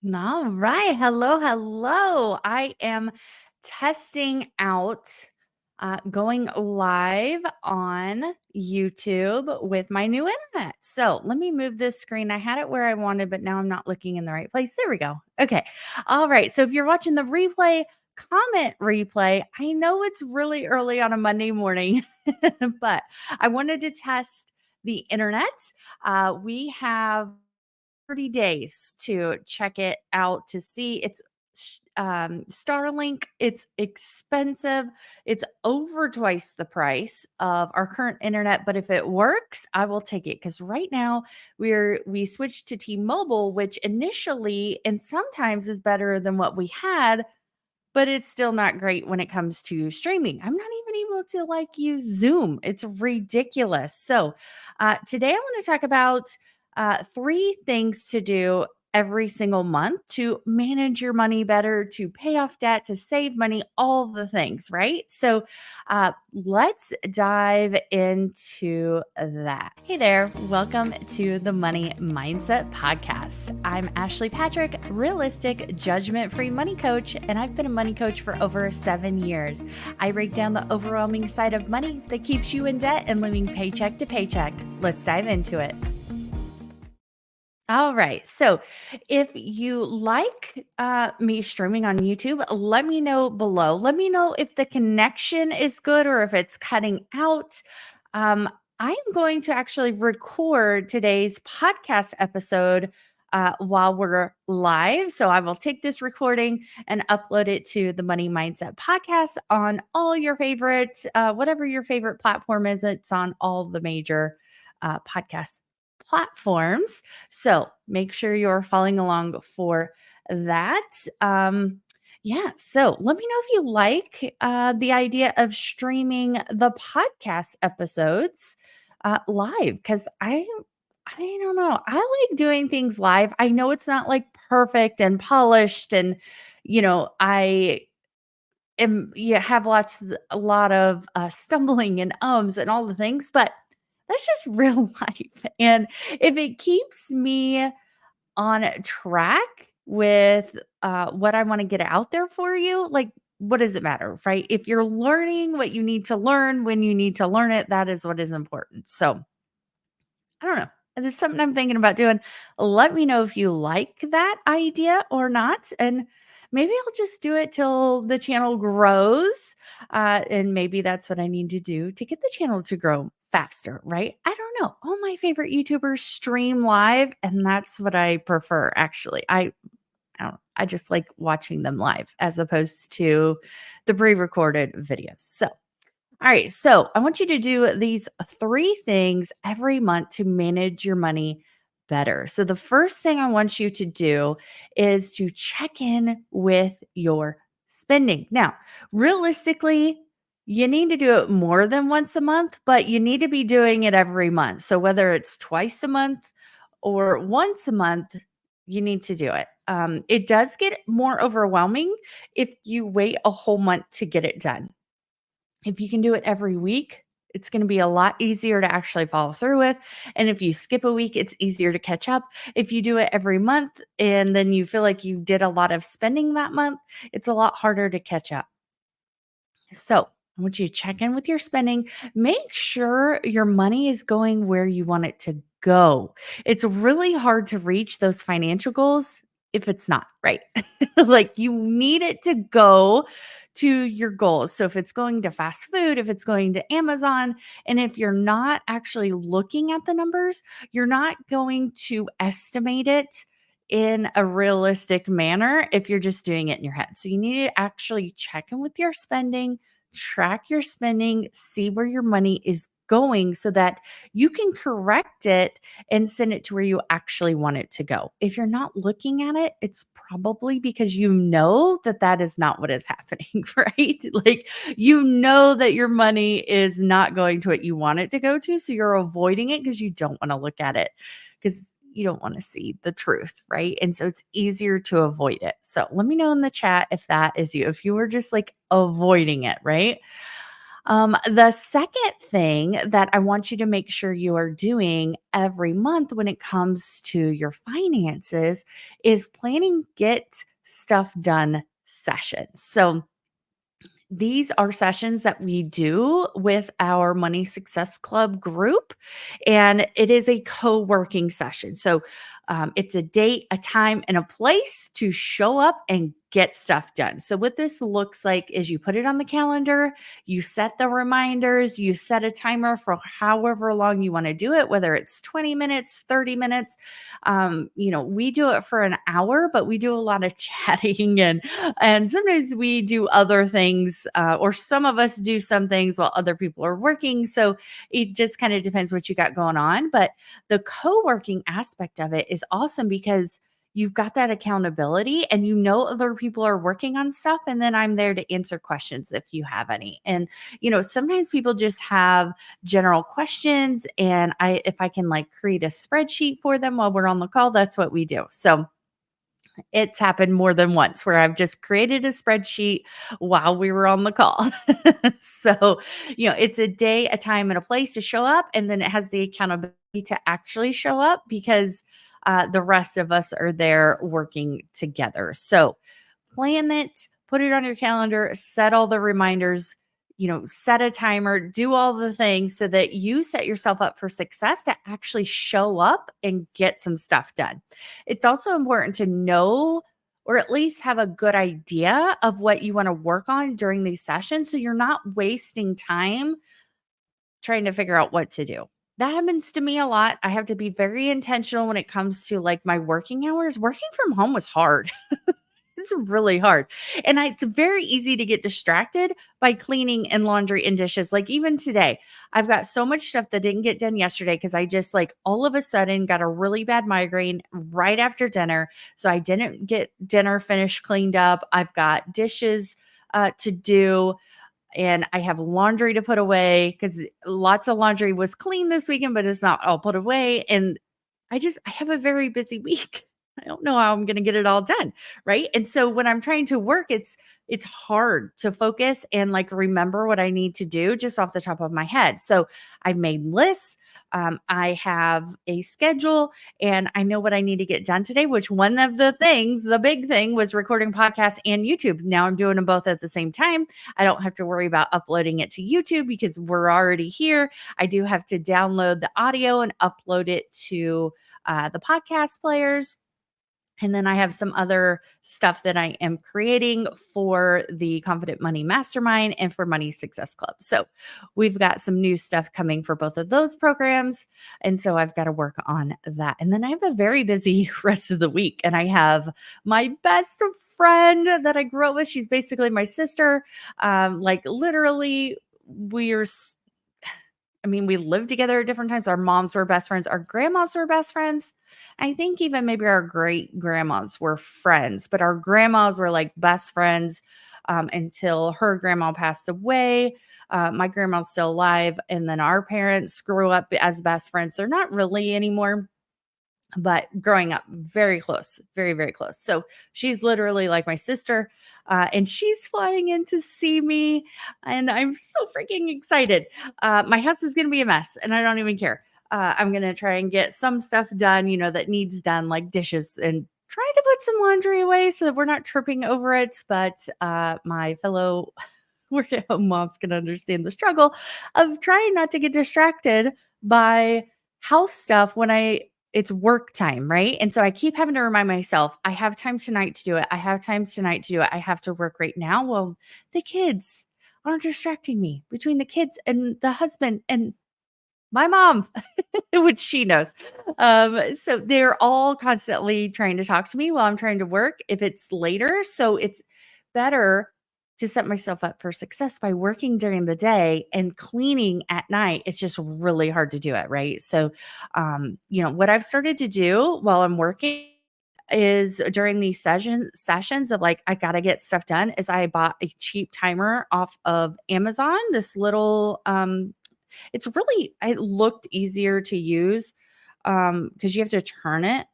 All right. Hello, hello. I am testing out going live on YouTube with my new internet. So let me move this screen. I had it where I wanted, but now I'm not looking in the right place. There we go. Okay. All right. So if you're watching the replay, comment replay. I know it's really early on a Monday morning, but I wanted to test the internet. We have 30 days to check it out to see Starlink. It's expensive. It's over twice the price of our current internet, but if it works, I will take it cuz right now we switched to T-Mobile, which initially and sometimes is better than what we had, but it's still not great when it comes to streaming. I'm not even able to use Zoom. It's ridiculous. So, today I want to talk about three things to do every single month to manage your money better, to pay off debt, to save money, all the things, right? So, let's dive into that. Hey there. Welcome to the Money Mindset Podcast. I'm Ashley Patrick, realistic, judgment free money coach, and I've been a money coach for over 7 years. I break down the overwhelming side of money that keeps you in debt and living paycheck to paycheck. Let's dive into it. All right. So if you like me streaming on YouTube, let me know below. Let me know if the connection is good or if it's cutting out. Um, I am going to actually record today's podcast episode while we're live. So I will take this recording and upload it to the Money Mindset podcast on all your favorites, whatever your favorite platform is. It's on all the major podcast platforms. So make sure you're following along for that. Yeah. So let me know if you like the idea of streaming the podcast episodes live because I don't know. I like doing things live. I know it's not like perfect and polished, and I have a lot of stumbling and ums and all the things, but that's just real life. And if it keeps me on track with what I want to get out there for you, like, what does it matter, right? If you're learning what you need to learn when you need to learn it, that is what is important. So I don't know. This is something I'm thinking about doing. Let me know if you like that idea or not. And maybe I'll just do it till the channel grows. And maybe that's what I need to do to get the channel to grow faster, right? I don't know. All my favorite YouTubers stream live, and that's what I prefer, actually. I don't I just like watching them live as opposed to the pre-recorded videos. So all right. So I want you to do these three things every month to manage your money better. So the first thing I want you to do is to check in with your spending. Now, realistically, you need to do it more than once a month, but you need to be doing it every month. So whether it's twice a month or once a month, you need to do it. It does get more overwhelming if you wait a whole month to get it done. If you can do it every week, it's going to be a lot easier to actually follow through with. And if you skip a week, it's easier to catch up. If you do it every month and then you feel like you did a lot of spending that month, it's a lot harder to catch up. So, I want you to check in with your spending. Make sure your money is going where you want it to go. It's really hard to reach those financial goals if it's not, right? Like, you need it to go to your goals. So if it's going to fast food, if it's going to Amazon, and if you're not actually looking at the numbers, you're not going to estimate it in a realistic manner if you're just doing it in your head. So you need to actually check in with your spending, track your spending, see where your money is going so that you can correct it and send it to where you actually want it to go. If you're not looking at it, it's probably because you know that that is not what is happening, right? Like, you know that your money is not going to what you want it to go to. So you're avoiding it because you don't want to look at it because you don't want to see the truth, right? And so it's easier to avoid it. So let me know in the chat if that is you, if you were just like avoiding it, right? The second thing that I want you to make sure you are doing every month when it comes to your finances is planning get stuff done sessions. So, these are sessions that we do with our Money Success Club group, and it is a co working session. So it's a date, a time, and a place to show up and get stuff done. So, what this looks like is you put it on the calendar, you set the reminders, you set a timer for however long you want to do it, whether it's 20 minutes, 30 minutes. We do it for an hour, but we do a lot of chatting and sometimes we do other things, or some of us do some things while other people are working. So it just kind of depends what you got going on. But the co working aspect of it is awesome because you've got that accountability and you know other people are working on stuff. And then I'm there to answer questions if you have any. And, sometimes people just have general questions. And if I can like create a spreadsheet for them while we're on the call, that's what we do. So, it's happened more than once where I've just created a spreadsheet while we were on the call. So, it's a day, a time, and a place to show up. And then it has the accountability to actually show up because the rest of us are there working together. So, plan it, put it on your calendar, set all the reminders, set a timer, do all the things so that you set yourself up for success to actually show up and get some stuff done. It's also important to know or at least have a good idea of what you want to work on during these sessions so you're not wasting time trying to figure out what to do. That happens to me a lot. I have to be very intentional when it comes to like my working hours. Working from home was hard. It's really hard. And it's very easy to get distracted by cleaning and laundry and dishes. Like even today, I've got so much stuff that didn't get done yesterday because I just like all of a sudden got a really bad migraine right after dinner. So I didn't get dinner finished cleaned up. I've got dishes to do. And I have laundry to put away because lots of laundry was clean this weekend, but it's not all put away. And I have a very busy week. I don't know how I'm going to get it all done, right? And so when I'm trying to work, it's hard to focus and like remember what I need to do just off the top of my head. So I've made lists. I have a schedule and I know what I need to get done today, which one of the things, the big thing was recording podcasts and YouTube. Now I'm doing them both at the same time. I don't have to worry about uploading it to YouTube because we're already here. I do have to download the audio and upload it to the podcast players. And then I have some other stuff that I am creating for the Confident Money Mastermind and for Money Success Club. So we've got some new stuff coming for both of those programs. And so I've got to work on that. And then I have a very busy rest of the week. And I have my best friend that I grew up with. She's basically my sister. Like literally, we lived together at different times. Our moms were best friends. Our grandmas were best friends. I think even maybe our great grandmas were friends, but our grandmas were like best friends until her grandma passed away. My grandma's still alive. And then our parents grew up as best friends. They're not really anymore, but growing up very close, very, very close. So she's literally like my sister, and she's flying in to see me. And I'm so freaking excited. My house is going to be a mess and I don't even care. I'm going to try and get some stuff done, that needs done, like dishes, and try to put some laundry away so that we're not tripping over it. But my fellow work at home moms can understand the struggle of trying not to get distracted by house stuff when it's work time, right? And so I keep having to remind myself, I have time tonight to do it. I have time tonight to do it. I have to work right now. Well, the kids are distracting me between the kids and the husband and my mom, which she knows. So they're all constantly trying to talk to me while I'm trying to work if it's later. So it's better to set myself up for success by working during the day and cleaning at night. It's just really hard to do it, right? So, what I've started to do while I'm working is during these sessions of like I got to get stuff done is I bought a cheap timer off of Amazon, this little it looked easier to use because you have to turn it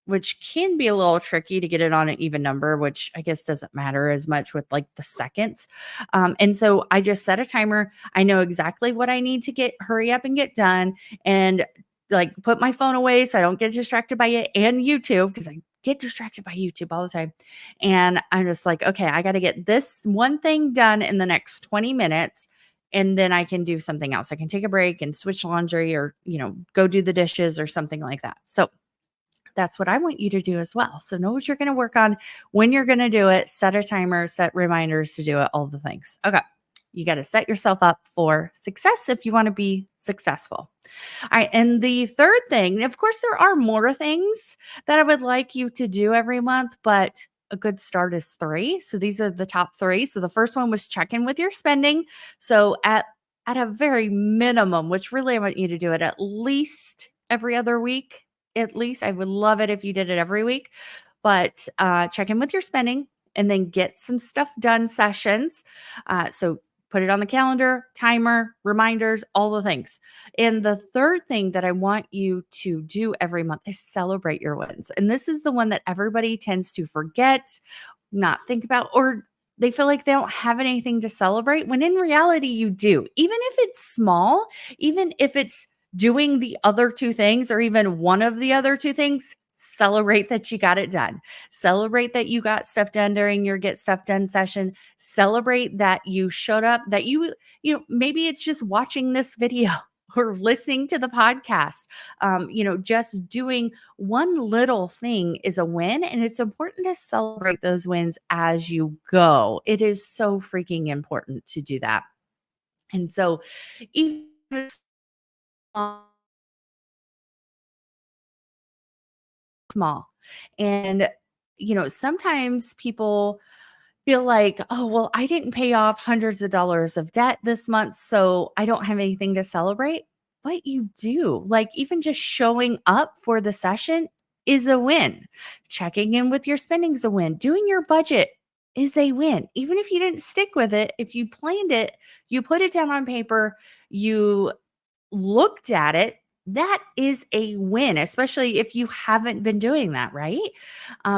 which can be a little tricky to get it on an even number, which I guess doesn't matter as much with like the seconds. And so I just set a timer. I know exactly what I need to hurry up and get done, and like put my phone away so I don't get distracted by it and YouTube, because I get distracted by YouTube all the time. And I'm just like, okay, I got to get this one thing done in the next 20 minutes. And then I can do something else. I can take a break and switch laundry, or, go do the dishes or something like that. So that's what I want you to do as well. So know what you're going to work on, when you're going to do it, set a timer, set reminders to do it, all the things. Okay. You got to set yourself up for success if you want to be successful. All right. And the third thing, of course, there are more things that I would like you to do every month, but a good start is three. So these are the top three. So the first one was check in with your spending. So at a very minimum, which really I want you to do it at least every other week. At least I would love it if you did it every week, but check in with your spending and then get some stuff done sessions. So put it on the calendar, timer, reminders, all the things. And the third thing that I want you to do every month is celebrate your wins. And this is the one that everybody tends to forget, not think about, or they feel like they don't have anything to celebrate, when in reality you do. Even if it's small, even if it's doing the other two things or even one of the other two things, celebrate that you got it done. Celebrate that you got stuff done during your get stuff done session. Celebrate that you showed up, that maybe it's just watching this video or listening to the podcast. Just doing one little thing is a win. And it's important to celebrate those wins as you go. It is so freaking important to do that. And so, even if it's small. And, sometimes people feel like, oh, well, I didn't pay off hundreds of dollars of debt this month, so I don't have anything to celebrate. But you do. Like, even just showing up for the session is a win. Checking in with your spending is a win. Doing your budget is a win. Even if you didn't stick with it, if you planned it, you put it down on paper, you looked at it, that is a win, especially if you haven't been doing that, right?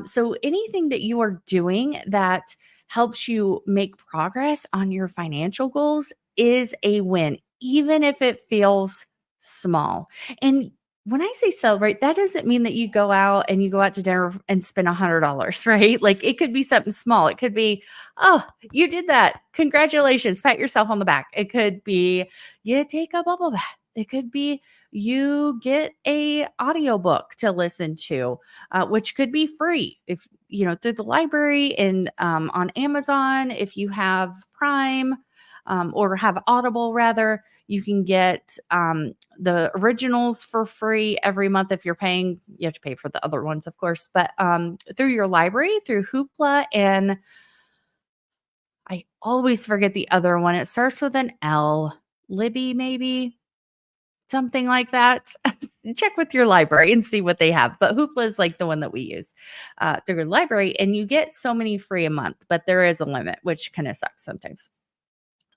So anything that you are doing that helps you make progress on your financial goals is a win, even if it feels small. And when I say celebrate, that doesn't mean that you go out to dinner and spend $100, right? Like, it could be something small. It could be, oh, you did that. Congratulations. Pat yourself on the back. It could be you take a bubble bath. It could be you get a audiobook to listen to, which could be free if through the library, and on Amazon. If you have Prime, or have Audible rather, you can get the originals for free every month. If you're paying, you have to pay for the other ones, of course, but through your library, through Hoopla, and I always forget the other one. It starts with an L. Libby, maybe something like that. Check with your library and see what they have. But Hoopla is like the one that we use through your library, and you get so many free a month, but there is a limit, which kind of sucks sometimes.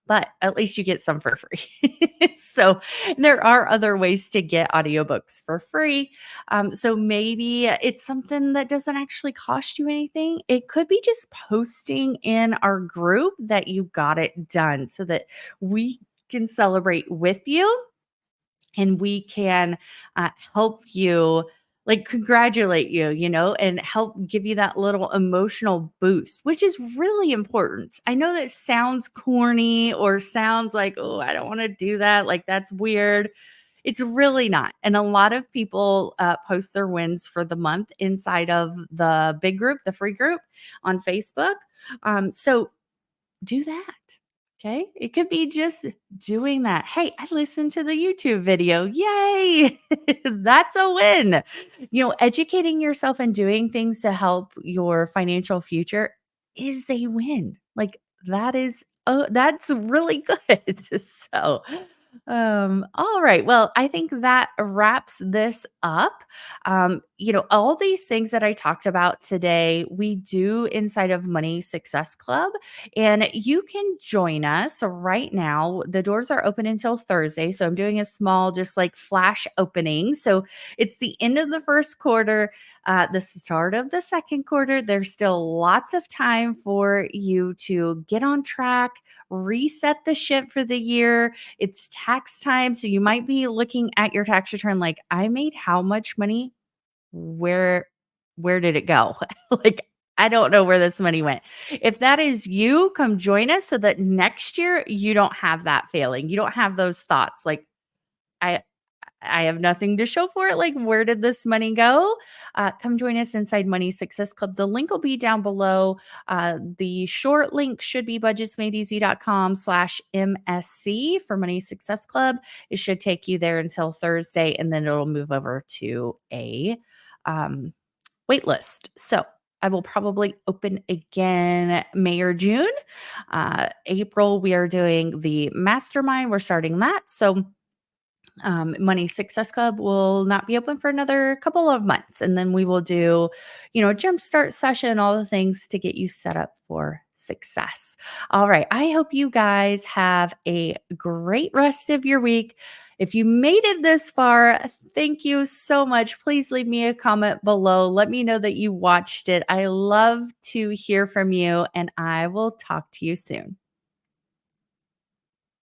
But at least you get some for free. So there are other ways to get audiobooks for free. So maybe it's something that doesn't actually cost you anything. It could be just posting in our group that you got it done, so that we can celebrate with you, and we can help you, like, congratulate you, and help give you that little emotional boost, which is really important. I know that sounds corny or sounds like, oh, I don't want to do that. Like, that's weird. It's really not. And a lot of people post their wins for the month inside of the big group, the free group on Facebook. So do that. Okay. It could be just doing that. Hey, I listened to the YouTube video. Yay. That's a win. Educating yourself and doing things to help your financial future is a win. Like, that's really good. So, all right. Well, I think that wraps this up. All these things that I talked about today, we do inside of Money Success Club. And you can join us right now. The doors are open until Thursday. So I'm doing a small, just like flash opening. So it's the end of the first quarter. the start of the second quarter. There's still lots of time for you to get on track, reset the ship for the year. It's tax time. So you might be looking at your tax return like, I made how much money? Where where did it go? Like, I don't know where this money went. If that is you, come join us so that next year you don't have that feeling. You don't have those thoughts like, I I have nothing to show for it. Like, where did this money go? Come join us inside Money Success Club. The link will be down below. The short link should be budgetsmadeeasy.com/MSC for Money Success Club. It should take you there until Thursday, and then it'll move over to a um, wait list. So I will probably open again May or June. April, we are doing the mastermind. We're starting that. So Money Success Club will not be open for another couple of months. And then we will do, a jumpstart session, all the things to get you set up for success. All right. I hope you guys have a great rest of your week. If you made it this far, thank you so much. Please leave me a comment below. Let me know that you watched it. I love to hear from you, and I will talk to you soon.